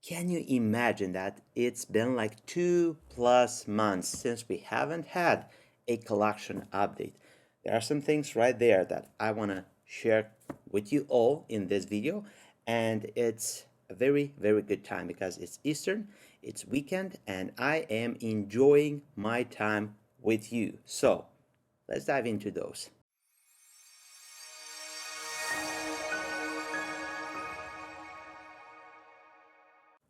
Can you imagine that it's been like 2+ months since we haven't had a collection update? There are some things right there that I want to share with you all in this video, and it's a very, very good time because it's Eastern, it's weekend, and I am enjoying my time with you. So let's dive into those.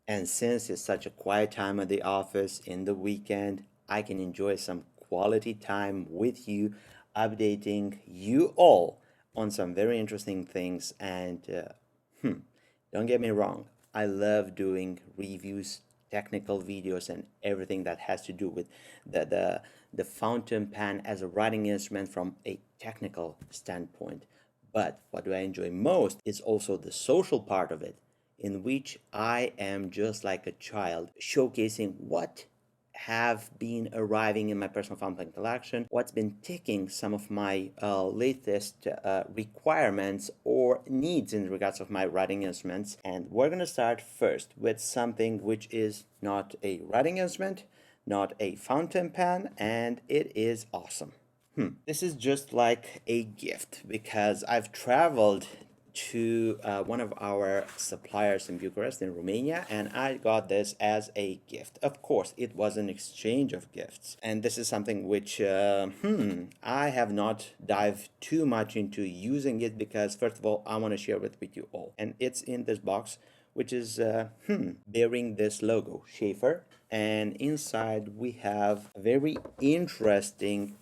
And since it's such a quiet time at the office in the weekend, I can enjoy some quality time with you, updating you all on some very interesting things. And don't get me wrong, I love doing reviews, technical videos, and everything that has to do with the fountain pen as a writing instrument from a technical standpoint. But what do I enjoy most is also the social part of it, in which I am just like a child, showcasing what have been arriving in my personal fountain collection, what's been ticking some of my latest requirements or needs in regards of my writing instruments. And we're gonna start first with something which is not a writing instrument, not a fountain pen, and it is awesome. This is just like a gift because I've traveled to one of our suppliers in Bucharest, in Romania, and I got this as a gift. Of course, it was an exchange of gifts, and this is something which I have not dived too much into using it because, first of all, I want to share it with you all, and it's in this box, which is bearing this logo, Schaefer. And inside we have a very interesting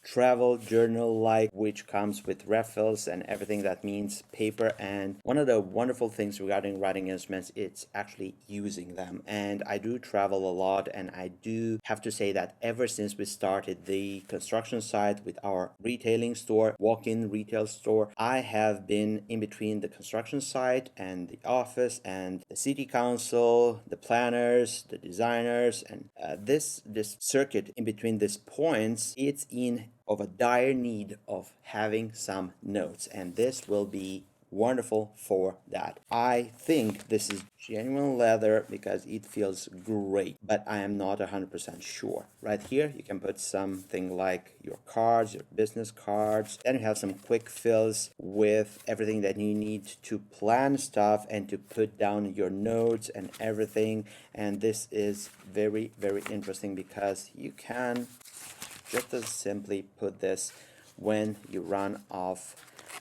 travel journal like, which comes with refills and everything that means paper. And one of the wonderful things regarding writing instruments, it's actually using them. And I do travel a lot, and I do have to say that ever since we started the construction site with our retailing store, walk-in retail store, I have been in between the construction site and the office and the city council, the planners, the designers, and this circuit in between these points, it's in of a dire need of having some notes, and this will be wonderful for that. I think this is genuine leather because it feels great, but I am not 100% sure. Right here you can put something like your cards, your business cards. Then you have some quick fills with everything that you need to plan stuff and to put down your notes and everything. And this is very, very interesting because you can just as simply put this when you run off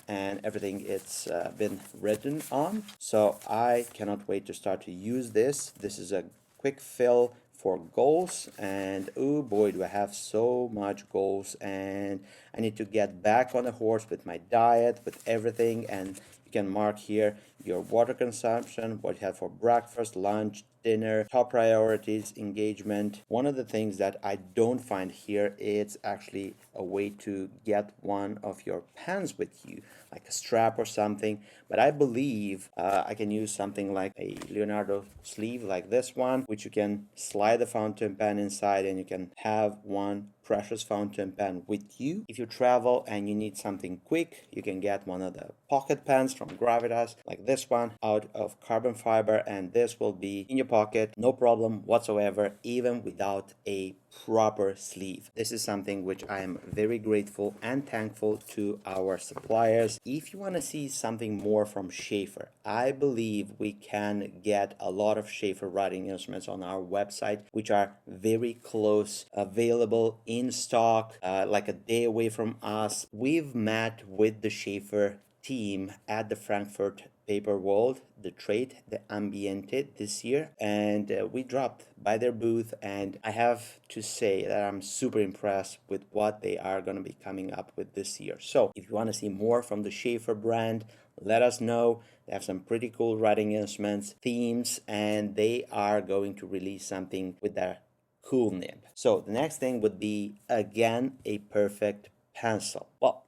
and everything it's been written on. So I cannot wait to start to use this. This is a quick fill for goals, and oh boy, do I have so much goals, and I need to get back on the horse with my diet, with everything. And you can mark here your water consumption, what you have for breakfast, lunch, dinner, top priorities, engagement. One of the things that I don't find here is actually a way to get one of your pens with you, like a strap or something. But I believe I can use something like a Leonardo sleeve like this one, which you can slide the fountain pen inside, and you can have one precious fountain pen with you. If you travel and you need something quick, you can get one of the pocket pens from Gravitas, like this one, out of carbon fiber, and this will be in your pocket, no problem whatsoever, even without a proper sleeve. This is something which I am very grateful and thankful to our suppliers. If you want to see something more from Schaefer, I believe we can get a lot of Schaefer writing instruments on our website, which are very close, available in stock, like a day away from us. We've met with the Schaefer team at the Frankfurt Paper World, the trade, the Ambiente this year, and we dropped by their booth, and I have to say that I'm super impressed with what they are going to be coming up with this year. So if you want to see more from the Schaefer brand, let us know. They have some pretty cool writing instruments, themes, and they are going to release something with their cool nib. So the next thing would be, again, a perfect pencil. Well,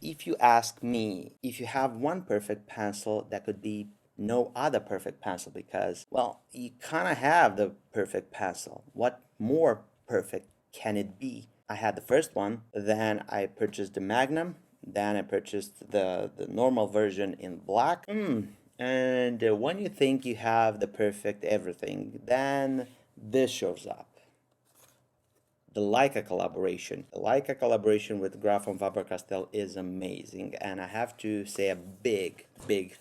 if you ask me, if you have one perfect pencil, that could be no other perfect pencil, because, well, you kind of have the perfect pencil. What more perfect can it be? I had the first one, then I purchased the Magnum, then I purchased the normal version in black. And when you think you have the perfect everything, then this shows up. The Leica collaboration. The Leica collaboration with Graf von Faber-Castell is amazing, and I have to say a big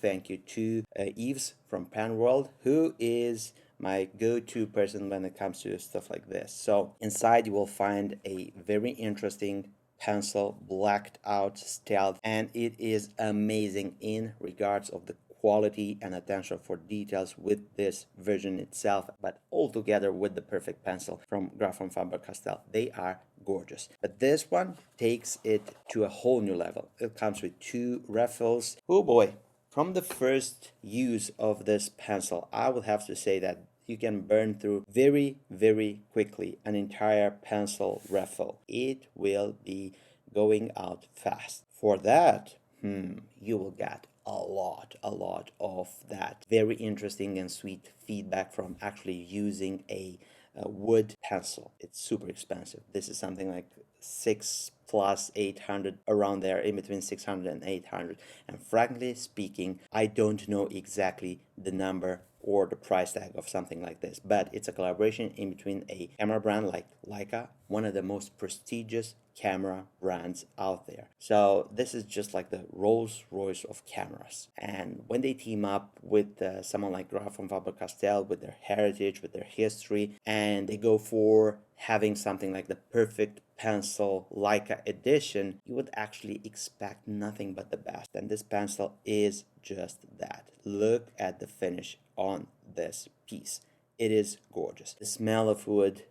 thank you to Yves from Pen World, who is my go-to person when it comes to stuff like this. So inside you will find a very interesting pencil, blacked out stealth, and it is amazing in regards of the quality and attention for details with this version itself, but altogether with the perfect pencil from Graf von Faber-Castell. They are gorgeous. But this one takes it to a whole new level. It comes with 2 refills. Oh boy, from the first use of this pencil, I will have to say that you can burn through very quickly an entire pencil refill. It will be going out fast. For that, you will get a lot of that very interesting and sweet feedback from actually using a wood pencil. It's super expensive. This is something like 6 plus 800, around there, in between 600 and 800. And frankly speaking, I don't know exactly the number or the price tag of something like this, but it's a collaboration in between a camera brand like Leica, one of the most prestigious camera brands out there. So this is just like the Rolls Royce of cameras. And when they team up with someone like Graf von Faber-Castell, with their heritage, with their history, and they go for having something like the perfect pencil Leica edition, you would actually expect nothing but the best. And this pencil is just that. Look at the finish on this piece. It is gorgeous. The smell of wood,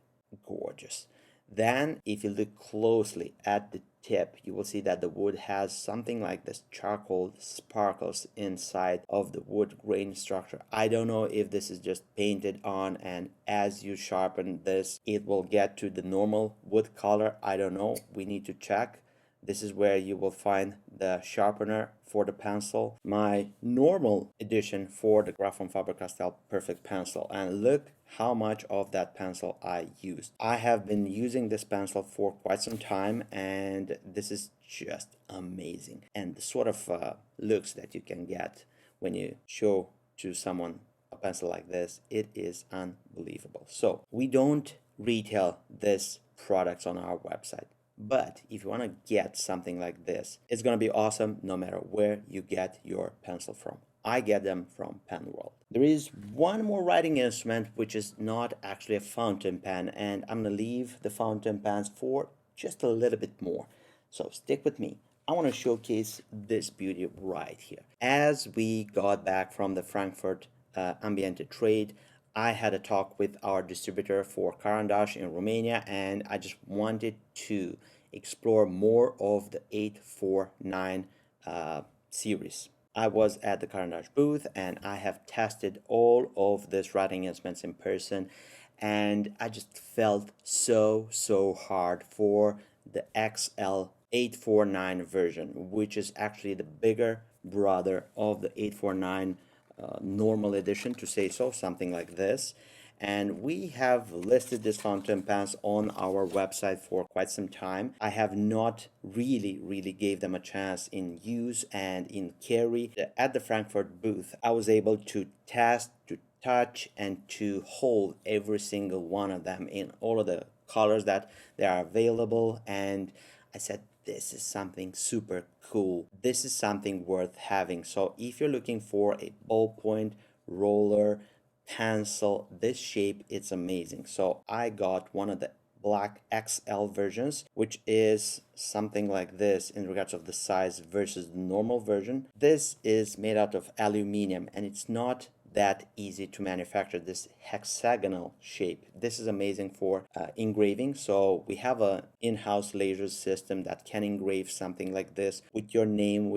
gorgeous. Then if you look closely at the tip, you will see that the wood has something like this charcoal sparkles inside of the wood grain structure. I don't know if this is just painted on, and as you sharpen this, it will get to the normal wood color. I don't know. We need to check. This is where you will find the sharpener for the pencil, my normal edition for the Graf von Faber-Castell Perfect Pencil, and look how much of that pencil I used. I have been using this pencil for quite some time, and this is just amazing. And the sort of looks that you can get when you show to someone a pencil like this, it is unbelievable. So we don't retail this products on our website. But if you want to get something like this, it's going to be awesome no matter where you get your pencil from. I get them from Pen World. There is one more writing instrument which is not actually a fountain pen, and I'm going to leave the fountain pens for just a little bit more. So stick with me. I want to showcase this beauty right here. As we got back from the Frankfurt Ambiente trade, I had a talk with our distributor for Caran in Romania, and I just wanted to explore more of the 849 series. I was at the Caran booth, and I have tested all of these writing instruments in person, and I just felt so hard for the XL 849 version, which is actually the bigger brother of the 849 normal edition, to say so, something like this. And we have listed this fountain pens on our website for quite some time. I have not really gave them a chance in use and in carry. At the Frankfurt booth, I was able to test, to touch, and to hold every single one of them in all of the colors that they are available, and I said, this is something super cool. This is something worth having. So if you're looking for a ballpoint, roller, pencil, this shape, it's amazing. So I got one of the black XL versions, which is something like this in regards of the size versus the normal version. This is made out of aluminum, and it's not that easy to manufacture this hexagonal shape. This is amazing for engraving. So we have a in-house laser system that can engrave something like this with your name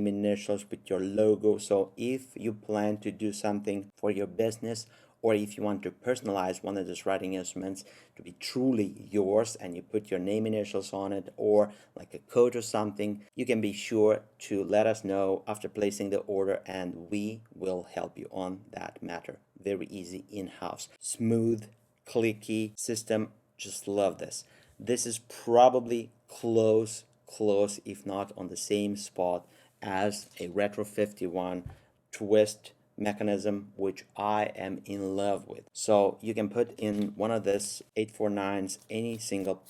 initials, with your logo. So if you plan to do something for your business, or if you want to personalize one of these writing instruments to be truly yours, and you put your name initials on it, or like a code or something, you can be sure to let us know after placing the order, and we will help you on that matter. Very easy, in-house, smooth, clicky system. Just love this. This is probably close, if not on the same spot as a Retro 51 twist mechanism which I am in love with. So you can put in one of this 849s any single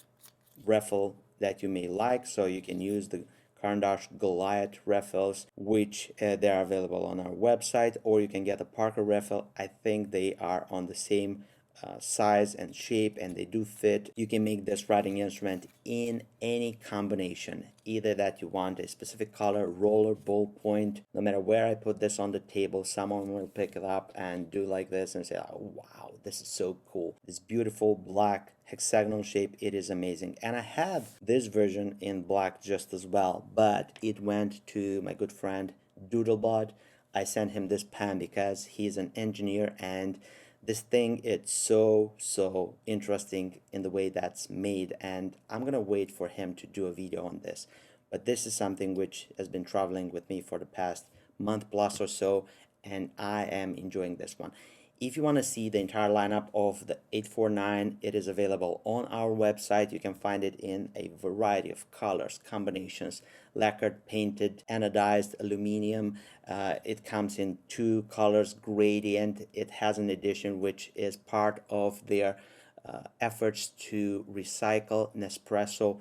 refill that you may like. So you can use the Caran Goliath refills, which they are available on our website, or you can get a Parker refill. I think they are on the same size and shape, and they do fit. You can make this writing instrument in any combination, either that you want a specific color, roller, ballpoint. No matter where I put this on the table, someone will pick it up and do like this and say, oh, wow, this is so cool. This beautiful black hexagonal shape, it is amazing. And I have this version in black just as well, but it went to my good friend Doodlebot. I sent him this pen because he's an engineer, and this thing, it's so interesting in the way that's made, and I'm gonna wait for him to do a video on this. But this is something which has been traveling with me for the past month plus or so, and I am enjoying this one. If you want to see the entire lineup of the 849, it is available on our website. You can find it in a variety of colors, combinations, lacquered, painted, anodized, aluminum. It comes in two colors, gradient. It has an edition which is part of their efforts to recycle Nespresso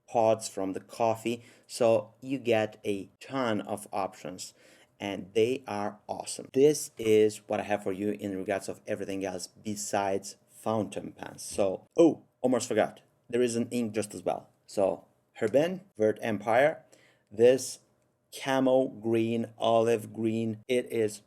pods from the coffee. So you get a ton of options, and they are awesome. This is what I have for you in regards of everything else besides fountain pens. So, oh, almost forgot. There is an ink just as well. So, Herbin, Vert Empire. This camo green, olive green, it is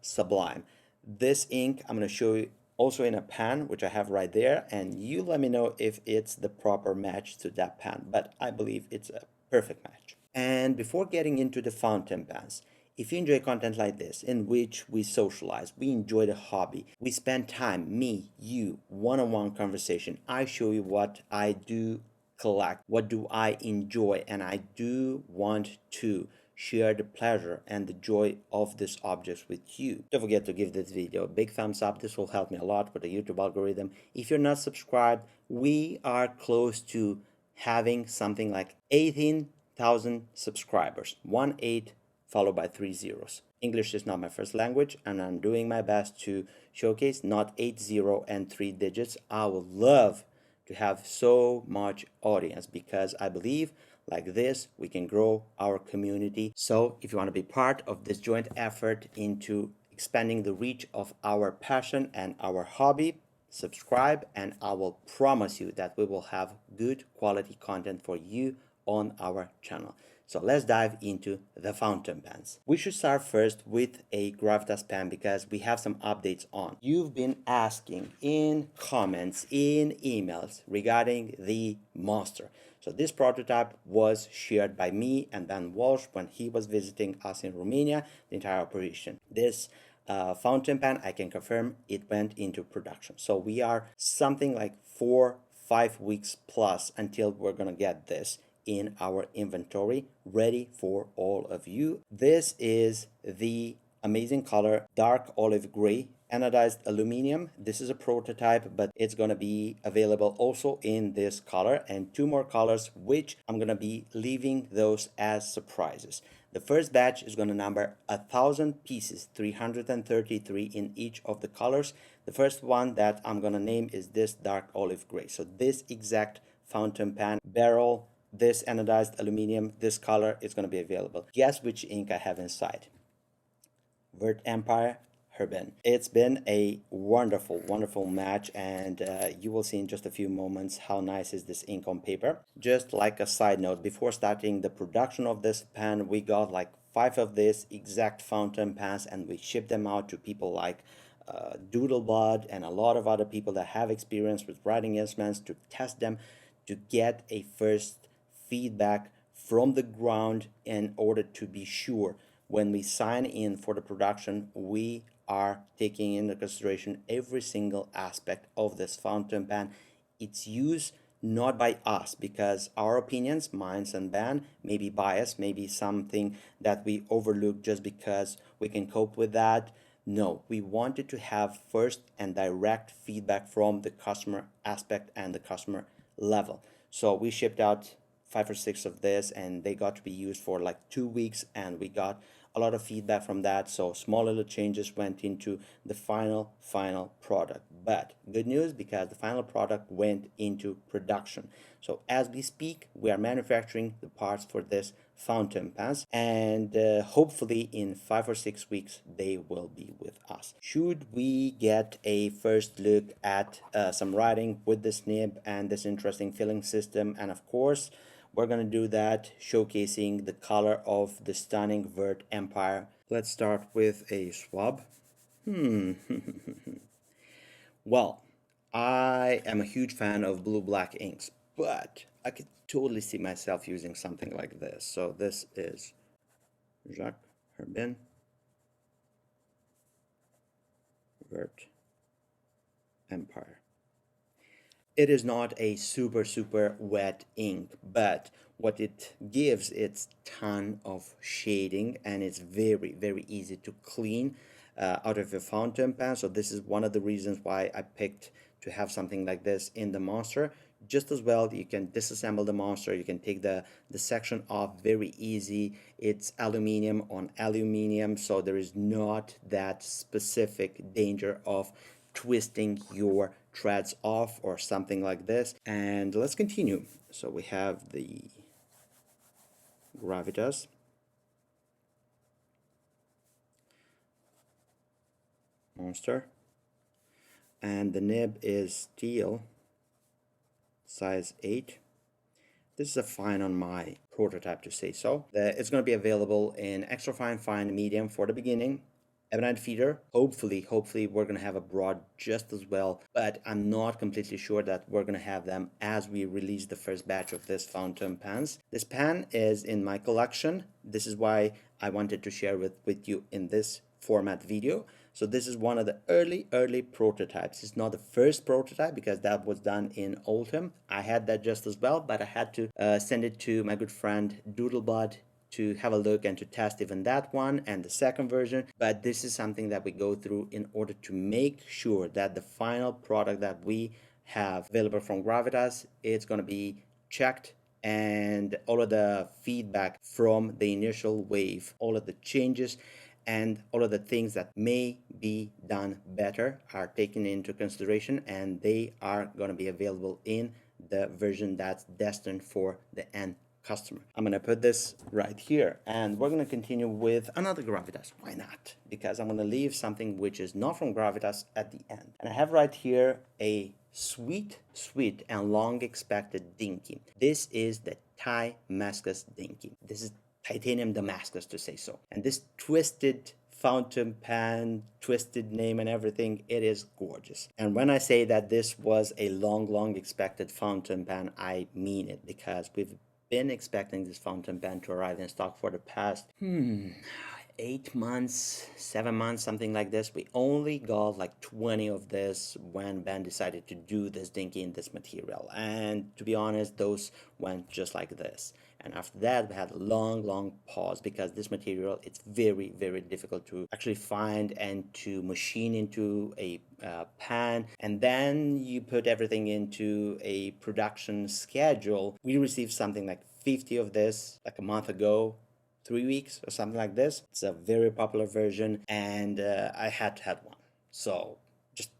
sublime. This ink I'm going to show you also in a pen, which I have right there, and you let me know if it's the proper match to that pen, but I believe it's a perfect match. And before getting into the fountain pens, if you enjoy content like this, in which we socialize, we enjoy the hobby, we spend time, me, you, one-on-one conversation, I show you what I do collect, what do I enjoy, and I do want to share the pleasure and the joy of these objects with you. Don't forget to give this video a big thumbs up. This will help me a lot with the YouTube algorithm. If you're not subscribed, we are close to having something like 18,000 subscribers. 1-8 followed by 3 zeros. English is not my first language, and I'm doing my best to showcase not 80 and 3 digits. I would love to have so much audience, because I believe like this we can grow our community. So if you want to be part of this joint effort into expanding the reach of our passion and our hobby, subscribe, and I will promise you that we will have good quality content for you on our channel. So let's dive into the fountain pens. We should start first with a Gravitas pen because we have some updates on. You've been asking in comments, in emails regarding the Monster. So this prototype was shared by me and Dan Walsh when he was visiting us in Romania, the entire operation. This fountain pen, I can confirm it went into production. So we are something like 4-5 weeks plus until we're gonna get this in our inventory ready for all of you. This is the amazing color dark olive gray anodized aluminum. This is a prototype, but it's going to be available also in this color and two more colors, which I'm going to be leaving those as surprises. The first batch is going to number 1,000 pieces, 333 in each of the colors. The first one that I'm going to name is this dark olive gray. So this exact fountain pen barrel, this anodized aluminum, this color is going to be available. Guess which ink I have inside? Vert Empire Herbin. It's been a wonderful match, and you will see in just a few moments how nice is this ink on paper. Just like a side note, before starting the production of this pen, we got like 5 of this exact fountain pens, and we shipped them out to people like Doodlebot and a lot of other people that have experience with writing instruments to test them, to get a first feedback from the ground in order to be sure when we sign in for the production, we are taking into consideration every single aspect of this fountain pen. It's used not by us because our opinions, minds and Ben, may be biased, maybe something that we overlook just because we can cope with that. No, we wanted to have first and direct feedback from the customer aspect and the customer level. So we shipped out 5 or 6 of this, and they got to be used for like 2 weeks, and we got a lot of feedback from that, so small little changes went into the final product. But good news, because the final product went into production. So as we speak, we are manufacturing the parts for this fountain pens, and hopefully in 5 or 6 weeks they will be with us. Should we get a first look at some writing with this nib and this interesting filling system, and of course we're gonna do that showcasing the color of the stunning Vert Empire. Let's start with a swab. Well, I am a huge fan of blue-black inks, but I could totally see myself using something like this. So this is Jacques Herbin Vert Empire. It is not a super wet ink, but what it gives, it's ton of shading, and it's very easy to clean out of a fountain pen. So this is one of the reasons why I picked to have something like this in the Monster. Just as well, you can disassemble the Monster, you can take the section off very easy. It's aluminum on aluminum, so there is not that specific danger of twisting your threads off or something like this. And let's continue. So we have the Gravitas Monster, and the nib is steel, size 8. This is a fine on my prototype, to say so. It's going to be available in extra fine, medium for the beginning. Ebonite feeder, hopefully we're going to have a broad just as well, but I'm not completely sure that we're going to have them as we release the first batch of this fountain pens. This pen is in my collection. This is why I wanted to share with you in this format video. So this is one of the early prototypes. It's not the first prototype because that was done in autumn. I had that just as well, but I had to send it to my good friend Doodlebud to have a look and to test even that one and the second version. But this is something that we go through in order to make sure that the final product that we have available from Gravitas, it's going to be checked, and all of the feedback from the initial wave, all of the changes and all of the things that may be done better are taken into consideration, and they are going to be available in the version that's destined for the end customer. I'm going to put this right here, and we're going to continue with another Gravitas. Why not? Because I'm going to leave something which is not from Gravitas at the end. And I have right here a sweet and long expected dinky. This is the timascus dinky. This is titanium Damascus, to say so. And this twisted fountain pen, twisted name and everything, it is gorgeous. And when I say that this was a long expected fountain pen, I mean it, because we've been expecting this fountain pen to arrive in stock for the past 8 months, 7 months, something like this. We only got like 20 of this when Ben decided to do this dinky in this material, and to be honest, those went just like this. And after that, we had a long pause, because this material, it's very difficult to actually find and to machine into a pan, and then you put everything into a production schedule. We received something like 50 of this like a month ago, 3 weeks or something like this. It's a very popular version, and I had to have one, so just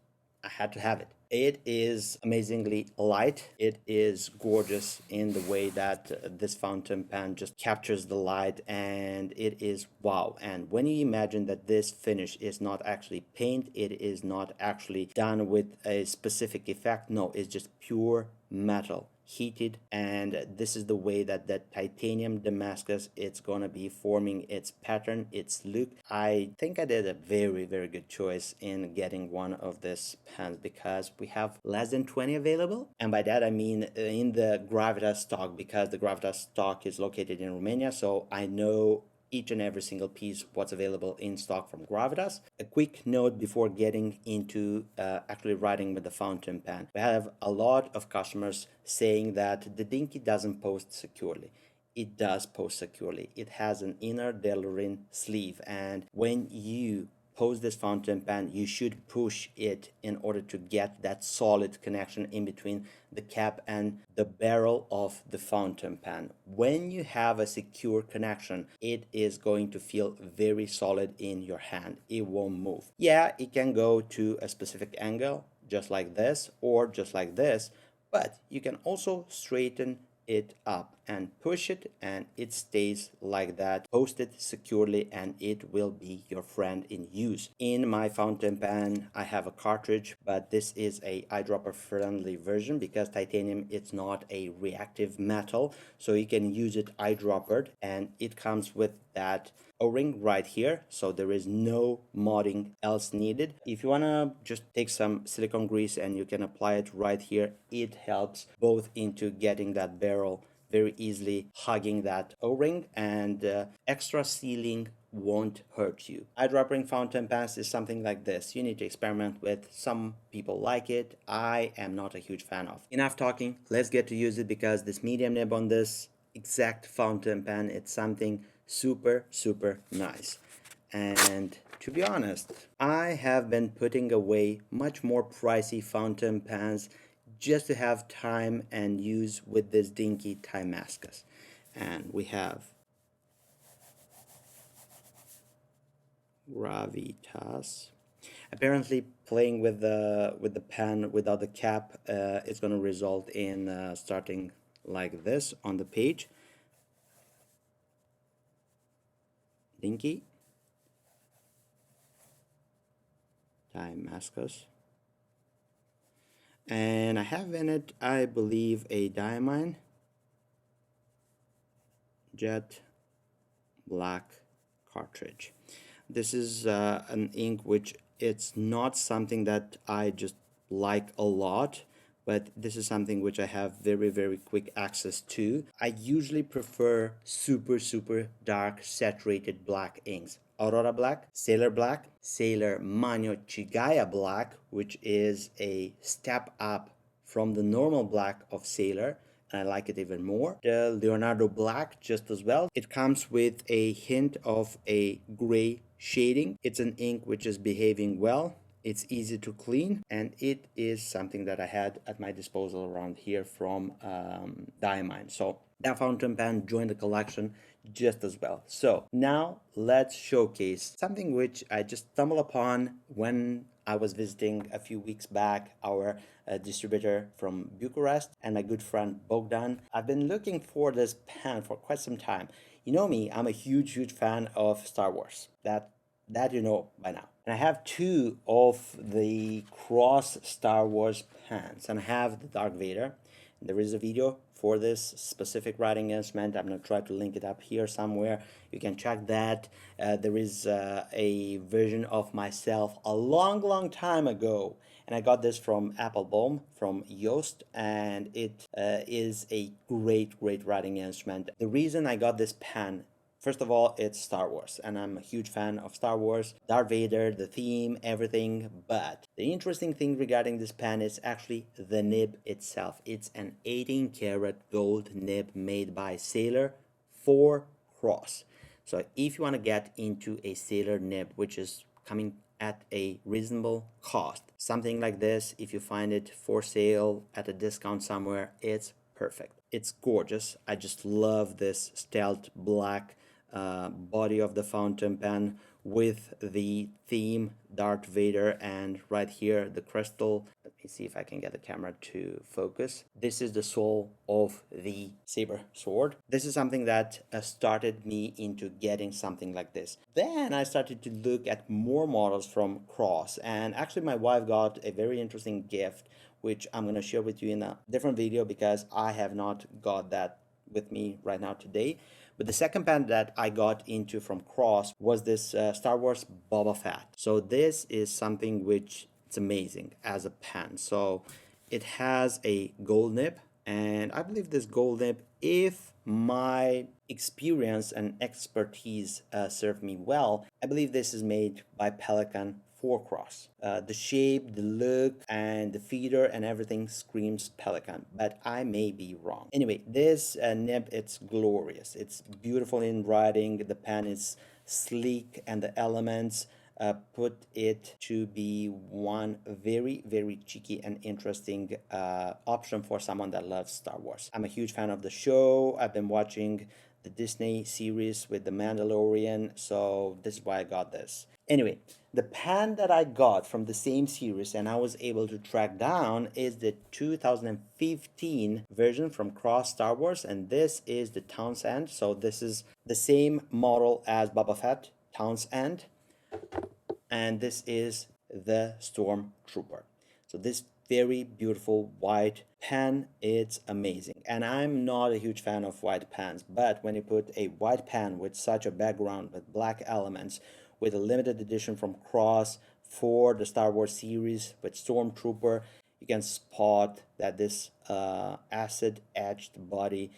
I had to have it. It is amazingly light. It is gorgeous in the way that this fountain pen just captures the light, and it is wow. And when you imagine that this finish is not actually paint, it is not actually done with a specific effect, no, it's just pure metal, heated, and this is the way that the titanium Damascus, it's gonna be forming its pattern, its look. I think I did a very good choice in getting one of these pens, because we have less than 20 available, and by that I mean in the Gravitas stock, because the Gravitas stock is located in Romania, so I know each and every single piece what's available in stock from Gravitas. A quick note before getting into actually writing with the fountain pen. We have a lot of customers saying that the dinky doesn't post securely. It does post securely. It has an inner Delrin sleeve, and when you pose this fountain pen, you should push it in order to get that solid connection in between the cap and the barrel of the fountain pen. When you have a secure connection, it is going to feel very solid in your hand. It won't move. Yeah, it can go to a specific angle, just like this or just like this, but you can also straighten it up and push it, and it stays like that, posted securely, and it will be your friend in use. In my fountain pen, I have a cartridge, but this is a eyedropper friendly version because titanium it's not a reactive metal, so you can use it eyedroppered, and it comes with that O-ring right here, so there is no modding else needed. If you want to just take some silicone grease and you can apply it right here, it helps both into getting that barrel very easily, hugging that O-ring, and extra sealing won't hurt you. Eyedropping fountain pens is something like this. You need to experiment with. Some people like it. I am not a huge fan of. Enough talking, let's get to use it, because this medium nib on this exact fountain pen, it's something super nice. And to be honest, I have been putting away much more pricey fountain pens just to have time and use with this dinky timascus. And we have Gravitas. Apparently playing with the pen without the cap is going to result in starting like this on the page. Dinky, timascus, and I have in it, I believe, a diamine jet black cartridge. This is an ink which it's not something that I just like a lot, but this is something which I have very quick access to. I usually prefer super dark saturated black inks. Aurora black, Sailor Magno Chigaya black, which is a step up from the normal black of Sailor, and I like it even more. The Leonardo black just as well. It comes with a hint of a gray shading. It's an ink which is behaving well. It's easy to clean, and it is something that I had at my disposal around here from Diamine. So that fountain pen joined the collection just as well. So now let's showcase something which I just stumbled upon when I was visiting a few weeks back our distributor from Bucharest and my good friend Bogdan. I've been looking for this pen for quite some time. You know me, I'm a huge fan of Star Wars. That you know by now. And I have two of the cross Star Wars pens, and I have the Darth Vader. There is a video for this specific writing instrument. I'm going to try to link it up here somewhere. You can check that. There is a version of myself a long time ago, and I got this from Applebaum, from Yoast, and it is a great writing instrument. The reason I got this pen, first of all, it's Star Wars, and I'm a huge fan of Star Wars, Darth Vader, the theme, everything, but the interesting thing regarding this pen is actually the nib itself. It's an 18 karat gold nib made by Sailor for cross. So if you want to get into a Sailor nib, which is coming at a reasonable cost, something like this, if you find it for sale at a discount somewhere, it's perfect. It's gorgeous. I just love this stealth black body of the fountain pen with the theme Darth Vader, and right here the crystal. Let me see if I can get the camera to focus. This is the soul of the saber sword. This is something that started me into getting something like this. Then I started to look at more models from Cross, and actually my wife got a very interesting gift which I'm going to share with you in a different video because I have not got that with me right now today. But the second pen that I got into from Cross was this Star Wars Boba Fett. So this is something which it's amazing as a pen. So it has a gold nib, and I believe this gold nib, if my experience and expertise serve me well, I believe this is made by Pelican for Cross. The shape, the look, and the feeder and everything screams Pelican, but I may be wrong. Anyway, this nib, it's glorious. It's beautiful in writing. The pen is sleek, and the elements put it to be one very, very cheeky and interesting option for someone that loves Star Wars. I'm a huge fan of the show. I've been watching the Disney series with The Mandalorian, so this is why I got this. Anyway, the pan that I got from the same series and I was able to track down is the 2015 version from Cross Star Wars, and this is the Townsend. So this is the same model as Boba Fett, Townsend, and this is the Stormtrooper. So this very beautiful white pan, it's amazing. And I'm not a huge fan of white pans, but when you put a white pan with such a background with black elements, with a limited edition from Cross for the Star Wars series with Stormtrooper, you can spot that this acid etched body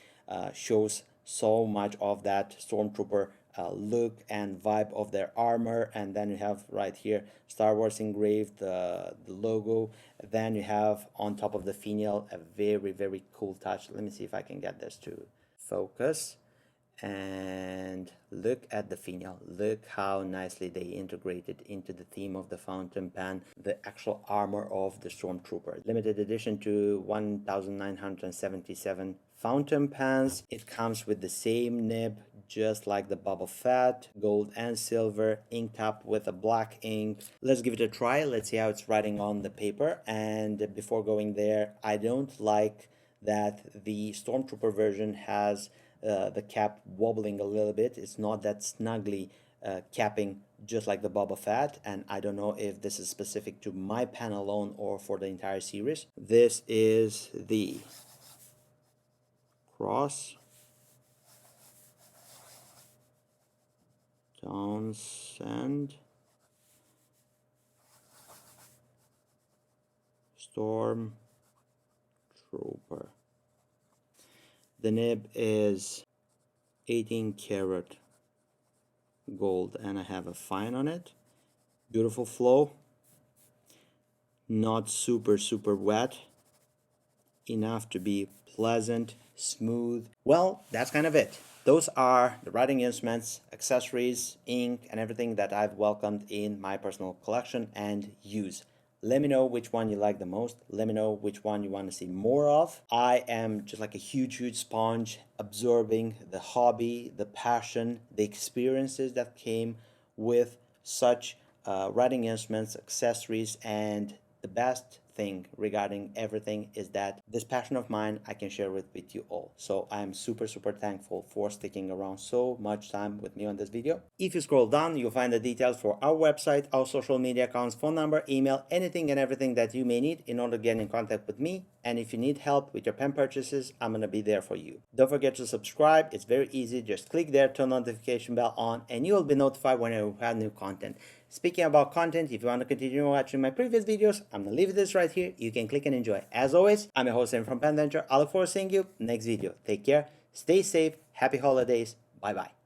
shows so much of that Stormtrooper look and vibe of their armor. And then you have right here Star Wars engraved, the logo. Then you have on top of the finial a very, very cool touch. Let me see if I can get this to focus. And look at the finial. Look how nicely they integrated into the theme of the fountain pen the actual armor of the Stormtrooper. Limited edition to 1977 fountain pens. It comes with the same nib, just like the Boba Fett, gold and silver, inked up with a black ink. Let's give it a try. Let's see how it's writing on the paper. And before going there, I don't like that the Stormtrooper version has the cap wobbling a little bit. It's not that snugly capping just like the Boba Fett, and I don't know if this is specific to my pen alone or for the entire series. This is the Cross Townsend Stormtrooper. The nib is 18 karat gold and I have a fine on it. Beautiful flow, not super wet, enough to be pleasant, smooth. Well, that's kind of it. Those are the writing instruments, accessories, ink, and everything that I've welcomed in my personal collection and use. Let me know which one you like the most. Let me know which one you want to see more of. I am just like a huge sponge, absorbing the hobby, the passion, the experiences that came with such writing instruments, accessories, and the best thing regarding everything is that this passion of mine I can share with you all. So I'm super thankful for sticking around so much time with me on this video. If you scroll down, you'll find the details for our website, our social media accounts, phone number, email, anything and everything that you may need in order to get in contact with me. And if you need help with your pen purchases, I'm gonna be there for you. Don't forget to subscribe. It's very easy. Just click there, turn notification bell on, and you will be notified when I have new content. Speaking about content, if you want to continue watching my previous videos, I'm going to leave this right here. You can click and enjoy. As always, I'm your host from Pen Venture. I look forward to seeing you next video. Take care, stay safe, happy holidays, bye-bye.